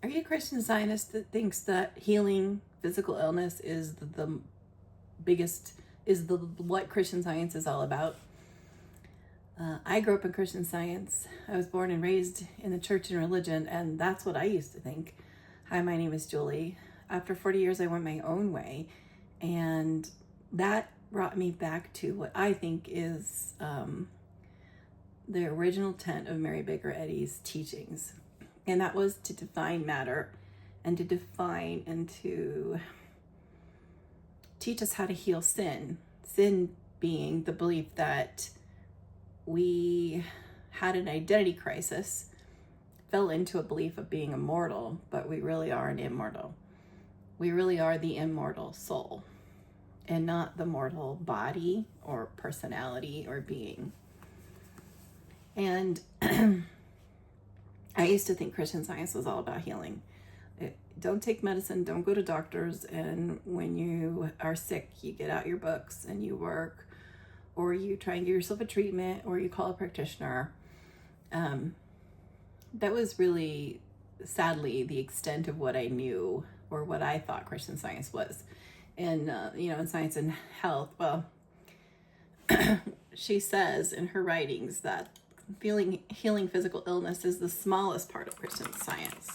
Are you a Christian Zionist that thinks that healing physical illness is the biggest, is the what Christian Science is all about? I grew up in Christian Science. I was born and raised in the church and religion, and that's what I used to think. Hi, my name is Julie. After 40 years, I went my own way, and that brought me back to what I think is the original intent of Mary Baker Eddy's teachings. And that was to define matter and to define and to teach us how to heal sin. Sin being the belief that we had an identity crisis, fell into a belief of being immortal, but we really are an immortal. We really are the immortal soul and not the mortal body or personality or being. And I used to think Christian Science was all about healing. Don't take medicine, don't go to doctors, and when you are sick, you get out your books and you work, or you try and give yourself a treatment, or you call a practitioner. That was really, sadly, the extent of what I knew or what I thought Christian Science was. And, in Science and Health, well, she says in her writings that healing physical illness is the smallest part of Christian Science.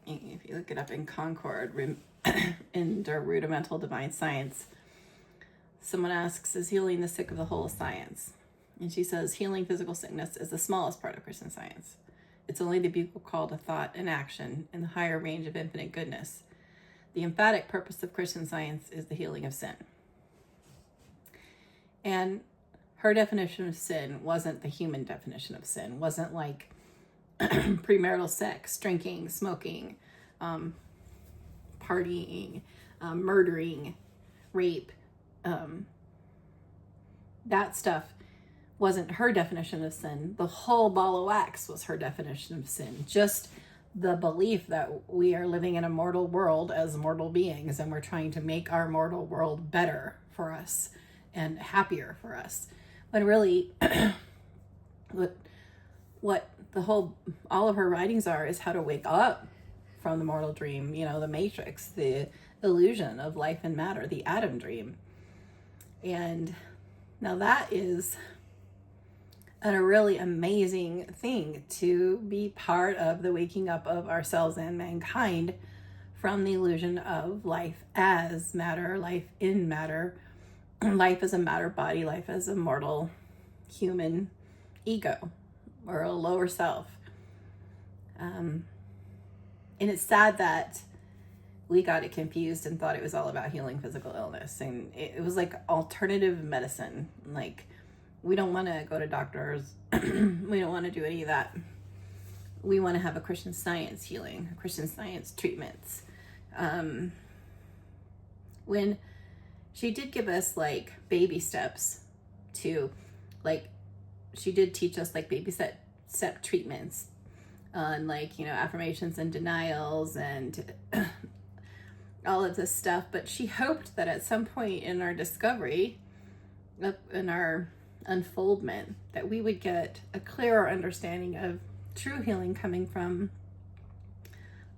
If you look it up in Concord, in their Rudimental Divine Science, someone asks, is healing the sick of the whole of science? And she says, healing physical sickness is the smallest part of Christian Science. It's only the bugle-call to thought and action in the higher range of infinite goodness. The emphatic purpose of Christian Science is the healing of sin. And her definition of sin wasn't the human definition of sin, wasn't like premarital sex, drinking, smoking, partying, murdering, rape. That stuff wasn't her definition of sin. The whole ball of wax was her definition of sin. Just the belief that we are living in a mortal world as mortal beings, and we're trying to make our mortal world better for us and happier for us. But really, what all of her writings are is how to wake up from the mortal dream, the matrix, the illusion of life and matter, the Adam dream. And now that is a really amazing thing, to be part of the waking up of ourselves and mankind from the illusion of life as matter, life in matter, life as a matter body, life as a mortal human ego or a lower self. And it's sad that we got it confused and thought it was all about healing physical illness. And it was like alternative medicine. Like, we don't want to go to doctors. We don't want to do any of that. We want to have a Christian Science healing, Christian Science treatments. When she did give us like baby steps to, like, she did teach us like baby step treatments on affirmations and denials and all of this stuff. But she hoped that at some point in our discovery, in our unfoldment, that we would get a clearer understanding of true healing coming from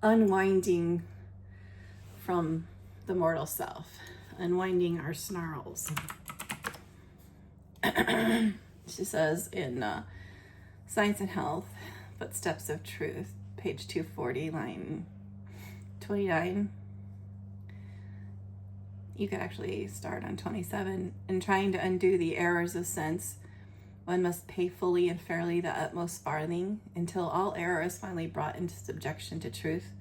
unwinding from the mortal self, unwinding our snarls. She says in Science and Health, Footsteps of Truth, page 240, line 29. You could actually start on 27. In trying to undo the errors of sense, one must pay fully and fairly the utmost farthing until all error is finally brought into subjection to truth.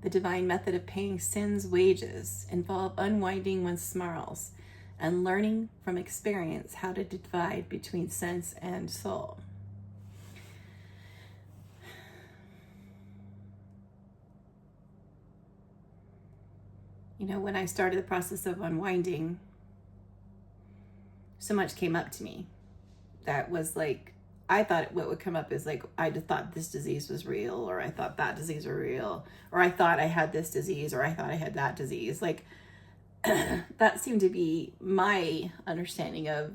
The divine method of paying sin's wages involves unwinding one's snarls and learning from experience how to divide between sense and soul. When I started the process of unwinding, so much came up to me that was like, I thought what would come up is like, I just thought this disease was real, or I thought that disease was real, or I thought I had this disease, or I thought I had that disease. Like, that seemed to be my understanding of,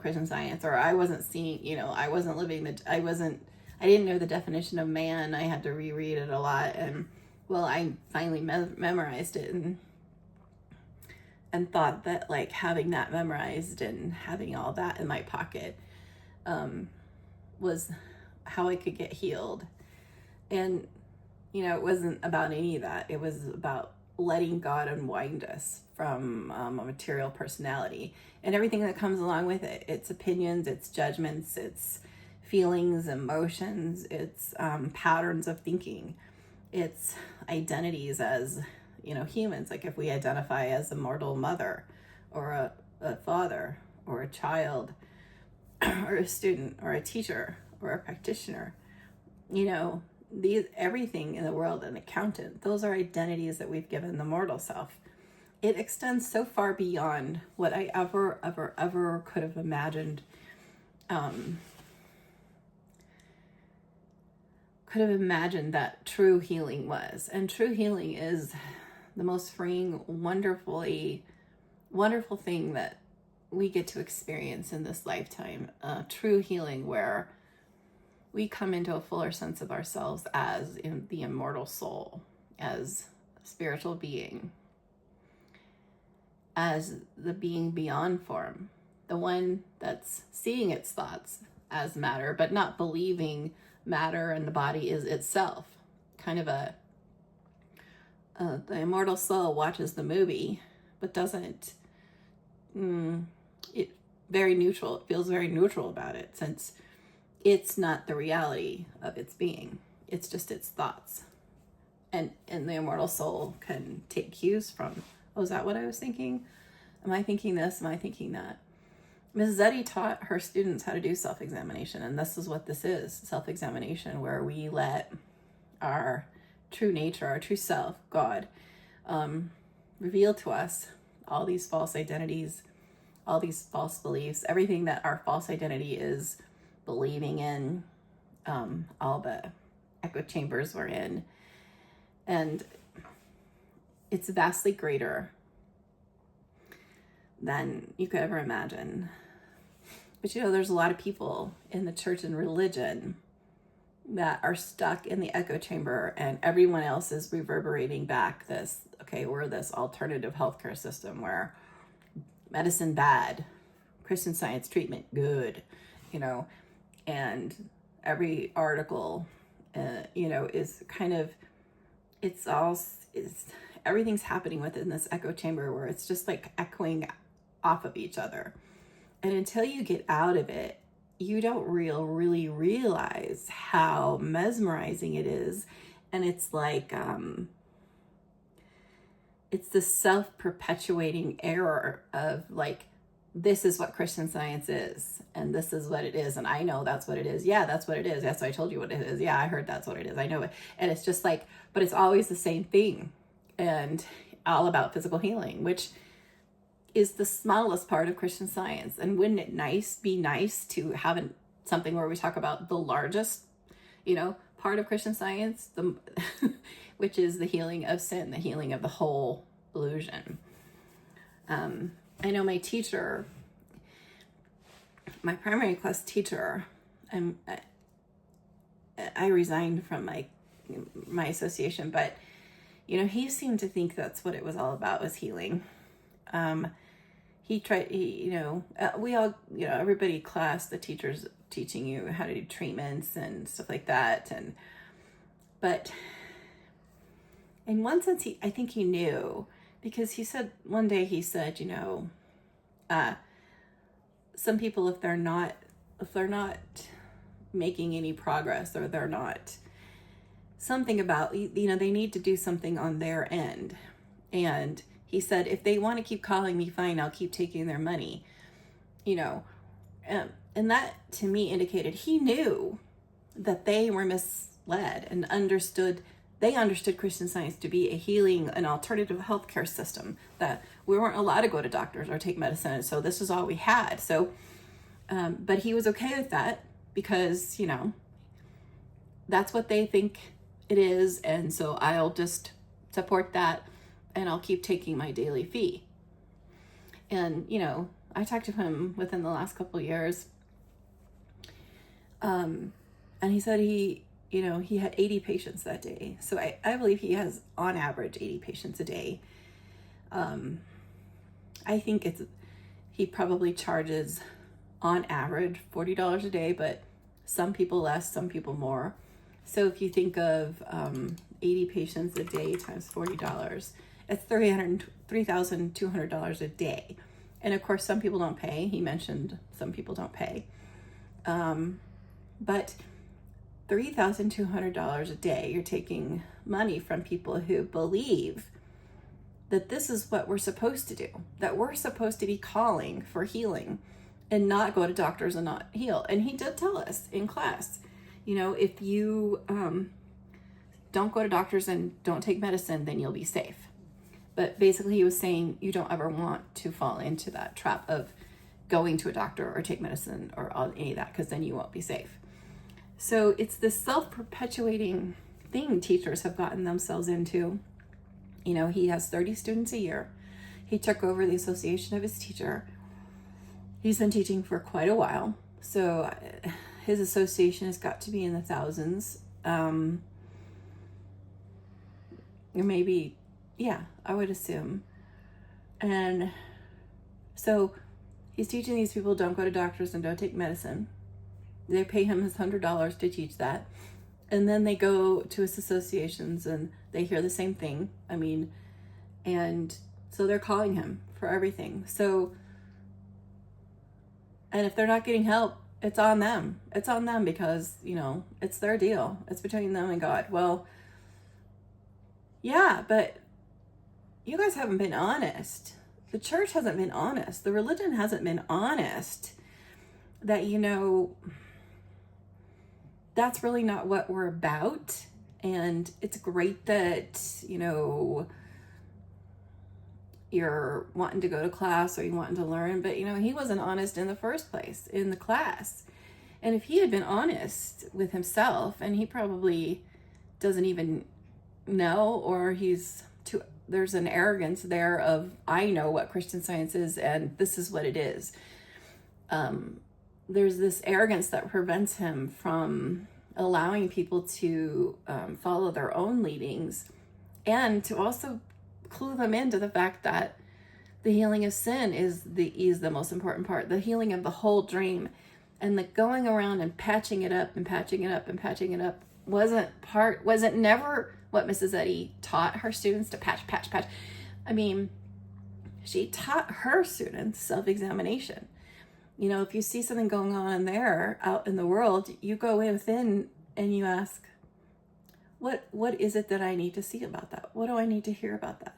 Christian Science, or I wasn't seeing, I wasn't living I didn't know the definition of man. I had to reread it a lot, and well, I finally memorized it, and thought that like having that memorized and having all that in my pocket was how I could get healed. And it wasn't about any of that. It was about letting God unwind us from a material personality and everything that comes along with it. It's opinions, it's judgments, it's feelings, emotions, it's patterns of thinking, it's identities as humans. Like if we identify as a mortal mother or a father or a child or a student or a teacher or a practitioner, everything in the world, an accountant, those are identities that we've given the mortal self. It extends so far beyond what I ever could have imagined. That true healing was. And true healing is the most freeing, wonderful thing that we get to experience in this lifetime. True healing where we come into a fuller sense of ourselves as in the immortal soul, as a spiritual being, as the being beyond form, the one that's seeing its thoughts as matter, but not believing matter and the body is itself. Kind of the immortal soul watches the movie, but doesn't, it very neutral. It feels very neutral about it, since it's not the reality of its being. It's just its thoughts. And the immortal soul can take cues from, oh, is that what I was thinking? Am I thinking this? Am I thinking that? Mrs. Eddy taught her students how to do self-examination, and this is what this is, self-examination, where we let our true nature, our true self, God, reveal to us all these false identities, all these false beliefs, everything that our false identity is believing in, all the echo chambers we're in. And it's vastly greater than you could ever imagine. But there's a lot of people in the church and religion that are stuck in the echo chamber, and everyone else is reverberating back this, okay, we're this alternative healthcare system where medicine bad, Christian Science treatment good, and every article, is kind of, everything's happening within this echo chamber where it's just like echoing off of each other. And until you get out of it, you don't really realize how mesmerizing it is. And it's like, it's the self-perpetuating error of like, this is what Christian Science is, and this is what it is, and I know that's what it is. Yeah, that's what it is. Yes, I told you what it is. Yeah, I heard that's what it is. I know it. And it's just like, but it's always the same thing, and all about physical healing, which is the smallest part of Christian Science. And wouldn't it be nice to have something where we talk about the largest, part of Christian Science, which is the healing of sin, the healing of the whole illusion. I know my teacher, my primary class teacher, I resigned from my association, but he seemed to think that's what it was all about, was healing. We all, everybody class, the teachers teaching you how to do treatments and stuff like that. But in one sense, I think he knew, because one day he said, some people, if they're not making any progress, or they're not something about, they need to do something on their end. And he said, if they want to keep calling me, fine, I'll keep taking their money, and that to me indicated he knew that they were misled and understood Christian Science to be an alternative healthcare system, that we weren't allowed to go to doctors or take medicine. So this is all we had. So, but he was okay with that, because, that's what they think it is. And so I'll just support that, and I'll keep taking my daily fee. And, I talked to him within the last couple of years. And he said he had 80 patients that day. So I believe he has on average 80 patients a day. I think he probably charges on average $40 a day, but some people less, some people more. So if you think of 80 patients a day times $40, it's $3,200 a day. And of course, some people don't pay. He mentioned some people don't pay. But $3,200 a day, you're taking money from people who believe that this is what we're supposed to do, that we're supposed to be calling for healing and not go to doctors and not heal. And he did tell us in class, if you don't go to doctors and don't take medicine, then you'll be safe. But basically he was saying you don't ever want to fall into that trap of going to a doctor or take medicine or any of that, because then you won't be safe. So it's this self-perpetuating thing teachers have gotten themselves into. He has 30 students a year. He took over the association of his teacher. He's been teaching for quite a while. So his association has got to be in the thousands. Or maybe, I would assume. And so he's teaching these people don't go to doctors and don't take medicine. They pay him his $100 to teach that. And then they go to his associations and they hear the same thing. And so they're calling him for everything. So, and if they're not getting help, it's on them. It's on them because, it's their deal. It's between them and God. Well, yeah, but you guys haven't been honest. The church hasn't been honest. The religion hasn't been honest that, that's really not what we're about. And it's great that, you're wanting to go to class or you're wanting to learn, but, he wasn't honest in the first place in the class. And if he had been honest with himself, and he probably doesn't even know, or there's an arrogance there of, I know what Christian Science is and this is what it is. There's this arrogance that prevents him from allowing people to follow their own leadings, and to also clue them into the fact that the healing of sin is the most important part, the healing of the whole dream. And the going around and patching it up and patching it up and patching it up wasn't never what Mrs. Eddy taught her students to patch. She taught her students self-examination. If you see something going on there out in the world, you go within and you ask, what is it that I need to see about that? What do I need to hear about that?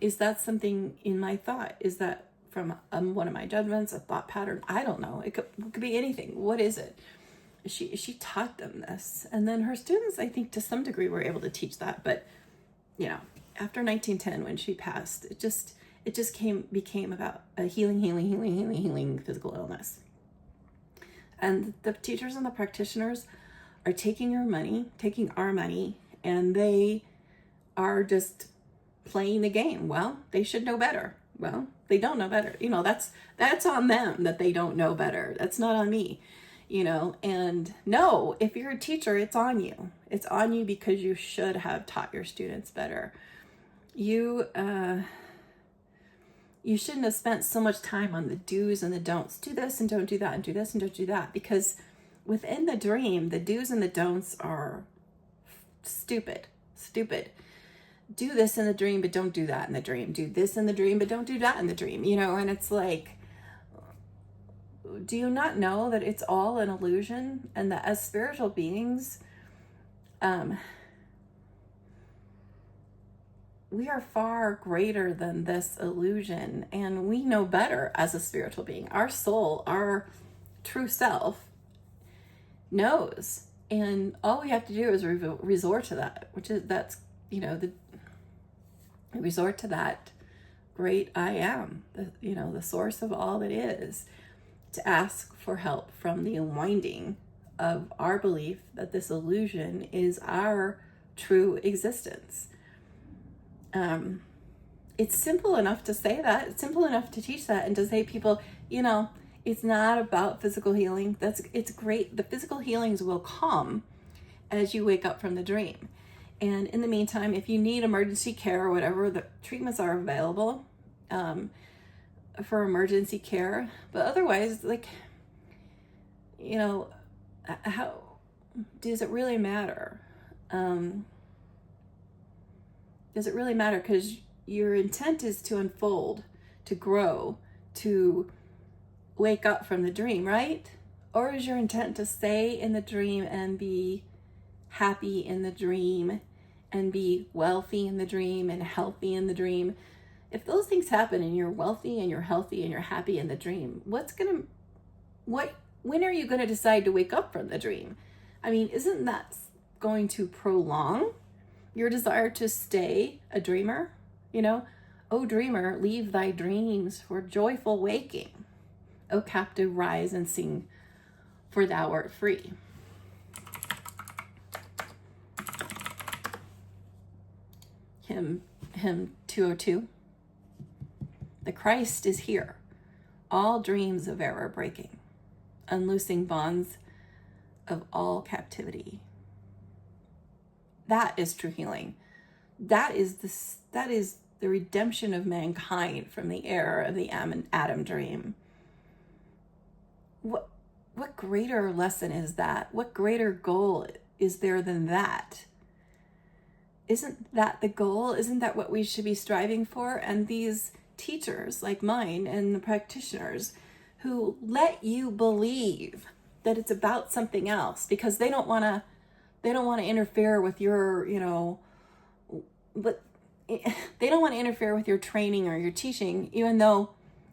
Is that something in my thought? Is that from one of my judgments, a thought pattern? I don't know. It could be anything. What is it? She taught them this. And then her students, I think to some degree, were able to teach that. But, after 1910, when she passed, it just became about a healing physical illness. And the teachers and the practitioners are taking our money, and they are just playing the game. Well, they should know better. Well, they don't know better. That's on them that they don't know better. That's not on me. And no, if you're a teacher, it's on you. It's on you because you should have taught your students better. You shouldn't have spent so much time on the do's and the don'ts. Do this and don't do that, and do this and don't do that. Because within the dream, the do's and the don'ts are stupid. Do this in the dream, but don't do that in the dream. Do this in the dream, but don't do that in the dream. And it's like, do you not know that it's all an illusion? And that as spiritual beings, we are far greater than this illusion, and we know better as a spiritual being. Our soul, our true self, knows, and all we have to do is resort to that, resort to that great I am, the source of all that is, to ask for help from the unwinding of our belief that this illusion is our true existence. It's simple enough to say that. It's simple enough to teach that and to say, people, It's not about physical healing. It's great. The physical healings will come as you wake up from the dream. And in the meantime, if you need emergency care or whatever, the treatments are available for emergency care. But otherwise, like, you know, how does it really matter? Does it really matter? Because your intent is to unfold, to grow, to wake up from the dream, right? Or is your intent to stay in the dream and be happy in the dream and be wealthy in the dream and healthy in the dream? If those things happen and you're wealthy and you're healthy and you're happy in the dream, when are you going to decide to wake up from the dream? I mean, isn't that going to prolong your desire to stay a dreamer? You know, "O dreamer, leave thy dreams for joyful waking. O captive, rise and sing, for thou art free." Hymn 202. The Christ is here, all dreams of error breaking, unloosing bonds of all captivity. That is true healing. That is the redemption of mankind from the error of the Adam dream. What greater lesson is that? What greater goal is there than that? Isn't that the goal? Isn't that what we should be striving for? And these teachers like mine and the practitioners who let you believe that it's about something else because they don't want to interfere with your, but they don't want to interfere with your training or your teaching, even though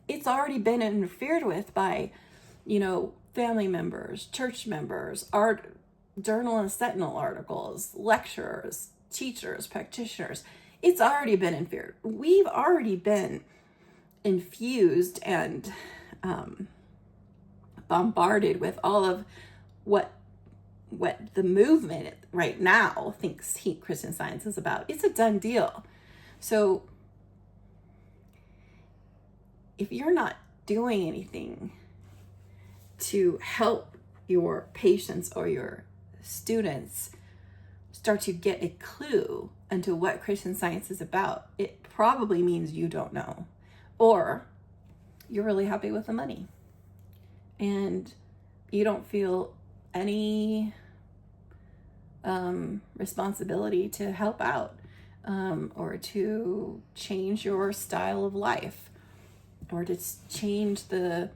it's already been interfered with by, family members, church members, art, journal and sentinel articles, lecturers, teachers, practitioners. It's already been interfered. We've already been infused and bombarded with all of what the movement right now thinks Christian Science is about. It's a done deal. So if you're not doing anything to help your patients or your students start to get a clue into what Christian Science is about, it probably means you don't know, or you're really happy with the money and you don't feel any responsibility to help out or to change your style of life or to change the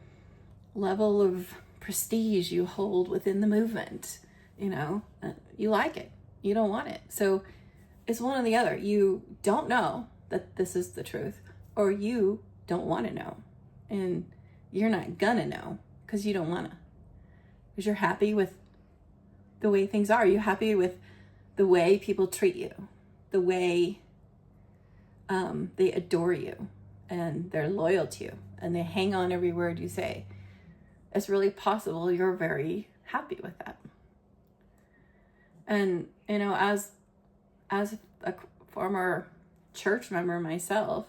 level of prestige you hold within the movement. You like it, you don't want it. So it's one or the other. You don't know that this is the truth, or you don't want to know, and you're not gonna know because you don't want to, because you're happy with the way things are. You're happy with the way people treat you, the way they adore you and they're loyal to you and they hang on every word you say. It's really possible you're very happy with that. And, as a former church member myself,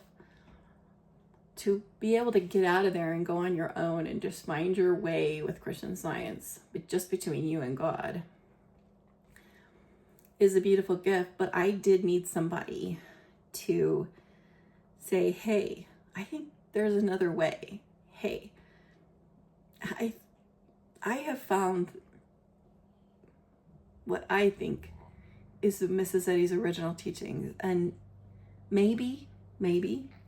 to be able to get out of there and go on your own and just find your way with Christian Science, but just between you and God, is a beautiful gift. But I did need somebody to say, hey, I think there's another way. Hey, I have found what I think is Mrs. Eddy's original teachings, and maybe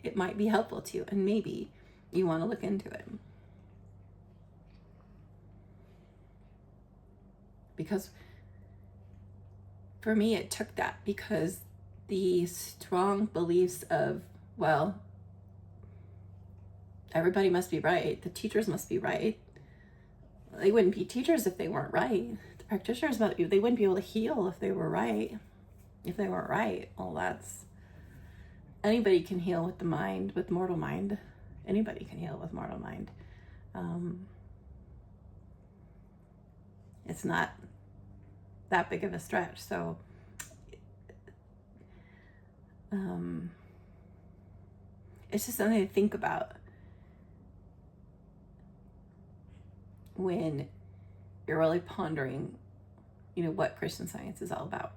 it might be helpful to you, and maybe you want to look into it. Because for me, it took that, because the strong beliefs of, well, everybody must be right, the teachers must be right. They wouldn't be teachers if they weren't right. The practitioners, they wouldn't be able to heal if they were right. If they weren't right, well, anybody can heal with the mind, with mortal mind. Anybody can heal with mortal mind. It's not that big of a stretch. So it's just something to think about. when you're really pondering, what Christian Science is all about.